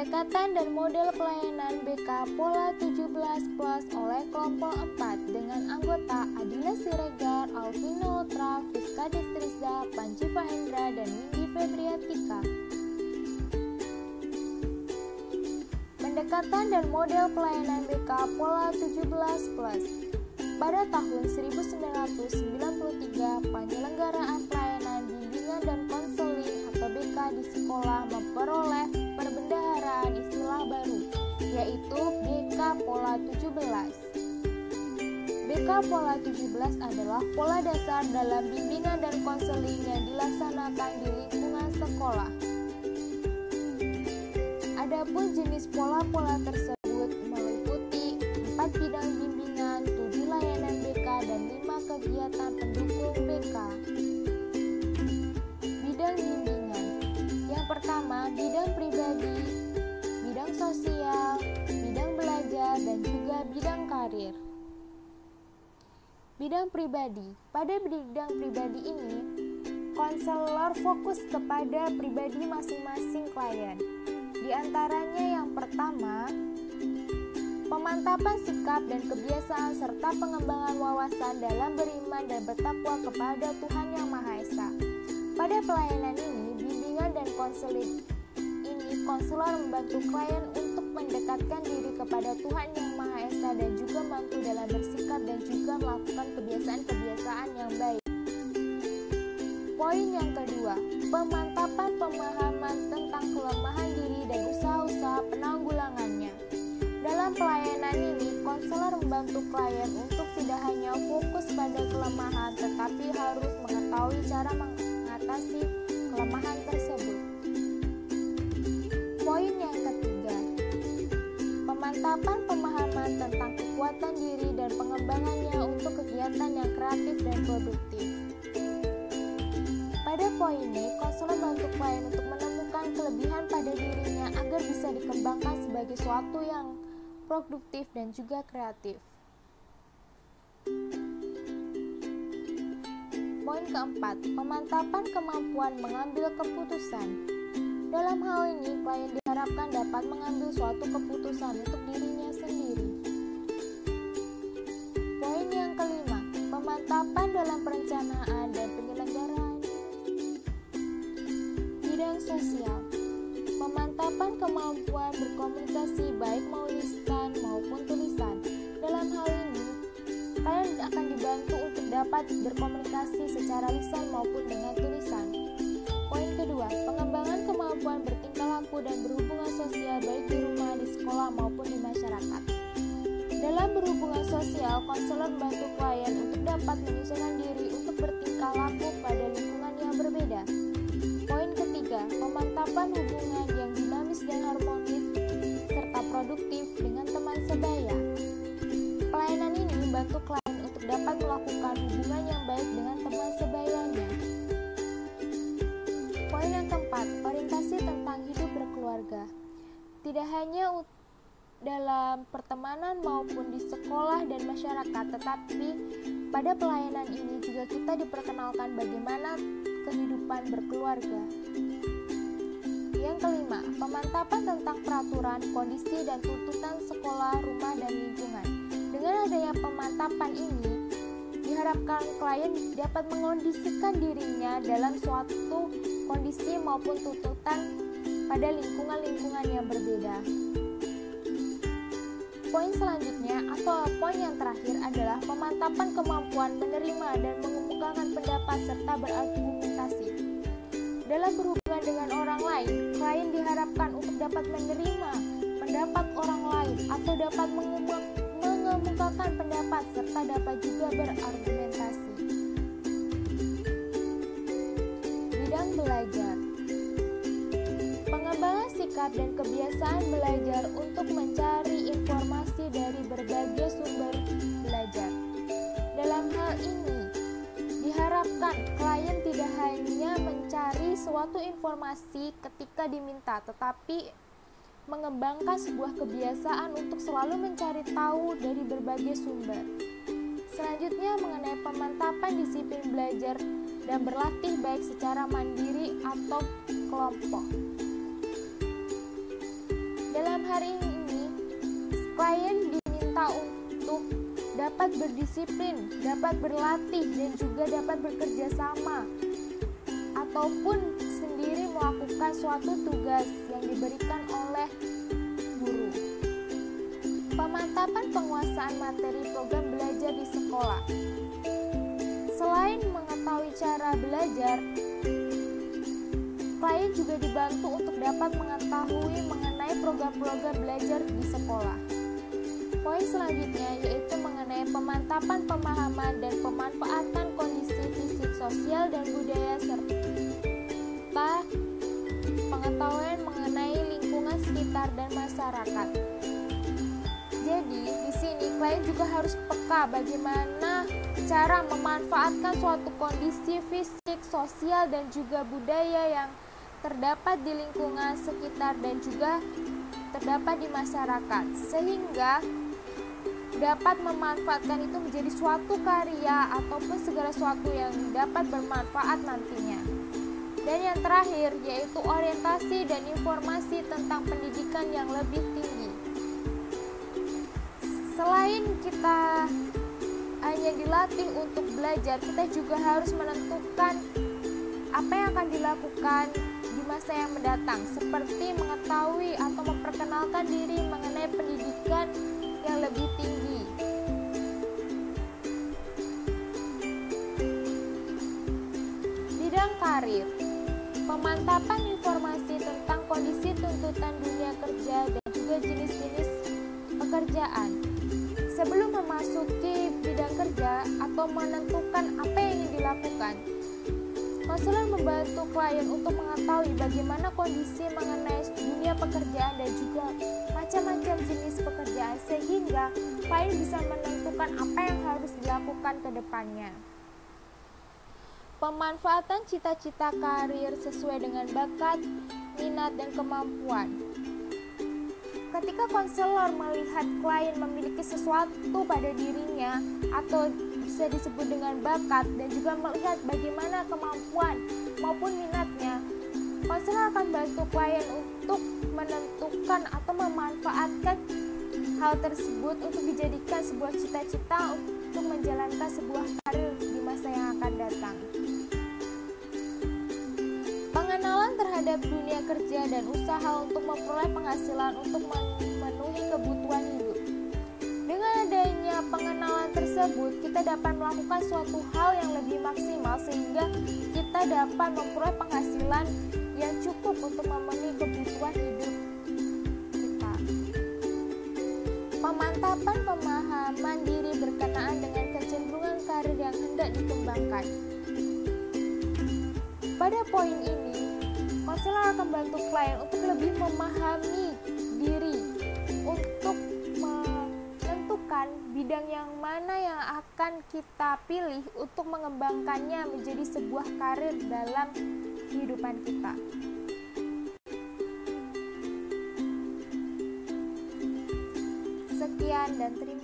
Pendekatan dan model pelayanan BK Pola 17+ oleh kelompok 4 dengan anggota Adila Siregar, Alvino Otra, Fiska Destrizda, Panji Fahendra, dan Windy Febriatika. Pendekatan dan model pelayanan BK Pola 17+. Pada tahun 1993, penyelenggaraan pelayanan bimbingan dan konseling atau BK di sekolah memperoleh perbendaharaan istilah baru, yaitu BK Pola 17. BK Pola 17 adalah pola dasar dalam bimbingan dan konseling yang dilaksanakan di lingkungan sekolah. Adapun jenis pola-pola tersebut meliputi 4 bidang bimbingan, 7 layanan BK, dan 5 kegiatan pendukung BK. Bidang bimbingan. Yang pertama, bidang pribadi, bidang sosial, bidang belajar, dan juga bidang karir. Bidang pribadi. Pada bidang pribadi ini, konselor fokus kepada pribadi masing-masing klien. Di antaranya yang pertama, pemantapan sikap dan kebiasaan serta pengembangan wawasan dalam beriman dan bertakwa kepada Tuhan Yang Maha Esa. Pada pelayanan ini, bimbingan dan konseling ini, konselor membantu klien untuk mendekatkan diri kepada Tuhan Yang Maha Esa dan juga mampu dalam bersikap dan juga melakukan kebiasaan-kebiasaan yang baik. Poin yang kedua, pemantapan pemahaman tentang kelemahan diri dan usaha-usaha penanggulangannya. Dalam pelayanan ini, konselor membantu klien untuk tidak hanya fokus pada kelemahan, tetapi harus mengetahui cara mengatasi kelemahan tersebut. Poin yang ketiga, pemantapan pemahaman tentang kekuatan diri dan pengembangannya untuk kegiatan yang kreatif dan produktif. Pada poin ini, konselor membantu klien untuk menemukan kelebihan pada dirinya agar bisa dikembangkan sebagai sesuatu yang produktif dan juga kreatif. Poin keempat, pemantapan kemampuan mengambil keputusan. Dalam hal ini, klien diharapkan dapat mengambil suatu keputusan untuk dirinya sendiri. Poin yang kelima, pemantapan dalam perencanaan dan penyelenggaraan. Bidang sosial. Pemantapan kemampuan berkomunikasi baik lisan maupun tulisan. Dalam hal ini, kalian akan dibantu untuk dapat berkomunikasi secara lisan maupun dengan tulisan. Poin kedua, pengembangan kemampuan bertingkah laku dan berhubungan sosial baik di rumah, di sekolah maupun di masyarakat. Dalam berhubungan sosial, konselor membantu klien untuk dapat menyesuaikan diri untuk bertingkah laku pada lingkungan yang berbeda. Poin ketiga, pemantapan hubungan yang dinamis dan harmonis serta produktif dengan teman sebaya. Pelayanan ini membantu klien untuk dapat melakukan hubungan yang baik dengan teman sebayanya. Poin yang keempat, orientasi tentang hidup berkeluarga. Tidak hanya dalam pertemanan maupun di sekolah dan masyarakat, tetapi pada pelayanan ini juga kita diperkenalkan bagaimana kehidupan berkeluarga. Yang kelima, pemantapan tentang peraturan, kondisi, dan tuntutan sekolah, rumah, dan lingkungan. Dengan adanya pemantapan ini, diharapkan klien dapat mengondisikan dirinya dalam suatu kondisi maupun tuntutan pada lingkungan-lingkungan yang berbeda. Poin selanjutnya atau poin yang terakhir adalah pemantapan kemampuan menerima dan mengemukakan pendapat serta berargumentasi. Dalam berhubungan dengan orang lain, klien diharapkan untuk dapat menerima pendapat orang lain atau dapat mengemukakan pendapat serta dapat juga berargumentasi. Bidang belajar. Pengembangan sikap dan kebiasaan belajar untuk mencari informasi dari berbagai sumber belajar. Dalam hal ini, diharapkan klien tidak hanya mencari suatu informasi ketika diminta, tetapi mengembangkan sebuah kebiasaan untuk selalu mencari tahu dari berbagai sumber. Selanjutnya mengenai pemantapan disiplin belajar dan berlatih baik secara mandiri atau kelompok. hari ini, klien diminta untuk dapat berdisiplin, dapat berlatih, dan juga dapat bekerja sama ataupun sendiri melakukan suatu tugas yang diberikan oleh guru. Pemantapan penguasaan materi program belajar di sekolah. Selain mengetahui cara belajar, klien juga dibantu untuk dapat mengetahui mengenai program-program belajar di sekolah. Poin selanjutnya yaitu mengenai pemantapan pemahaman dan pemanfaatan kondisi fisik, sosial, dan budaya serta pengetahuan mengenai lingkungan sekitar dan masyarakat. Jadi, di sini klien juga harus peka bagaimana cara memanfaatkan suatu kondisi fisik, sosial, dan juga budaya yang terdapat di lingkungan sekitar dan juga terdapat di masyarakat, sehingga dapat memanfaatkan itu menjadi suatu karya ataupun segala sesuatu yang dapat bermanfaat nantinya. Dan yang terakhir yaitu orientasi dan informasi tentang pendidikan yang lebih tinggi. Selain kita hanya dilatih untuk belajar, kita juga harus menentukan apa yang akan dilakukan di masa yang mendatang, seperti mengetahui atau memperkenalkan diri mengenai pendidikan yang lebih tinggi. Bidang karir, pemantapan informasi tentang kondisi tuntutan dunia kerja dan juga jenis-jenis pekerjaan. Sebelum memasuki bidang kerja atau menentukan apa yang ingin dilakukan, konselor membantu klien untuk mengetahui bagaimana kondisi mengenai dunia pekerjaan dan juga macam-macam jenis pekerjaan, sehingga klien bisa menentukan apa yang harus dilakukan ke depannya. Pemanfaatan cita-cita karir sesuai dengan bakat, minat, dan kemampuan. Ketika konselor melihat klien memiliki sesuatu pada dirinya atau bisa disebut dengan bakat dan juga melihat bagaimana kemampuan maupun minatnya, konselor akan bantu klien untuk menentukan atau memanfaatkan hal tersebut untuk dijadikan sebuah cita-cita untuk menjalankan sebuah karir di masa yang akan datang. Pengenalan terhadap dunia kerja dan usaha untuk memperoleh penghasilan untuk memenuhi kebutuhan hidup. Dengan adanya pengenalan tersebut, kita dapat melakukan suatu hal yang lebih maksimal sehingga kita dapat memperoleh penghasilan yang cukup untuk memenuhi kebutuhan hidup kita. Pemantapan pemahaman diri berkenaan dengan kecenderungan karir yang hendak dikembangkan. Pada poin ini, konselor akan bantu klien untuk lebih memahami diri, untuk menentukan bidang yang mana yang akan kita pilih untuk mengembangkannya menjadi sebuah karir dalam kehidupan kita. Sekian dan terima kasih.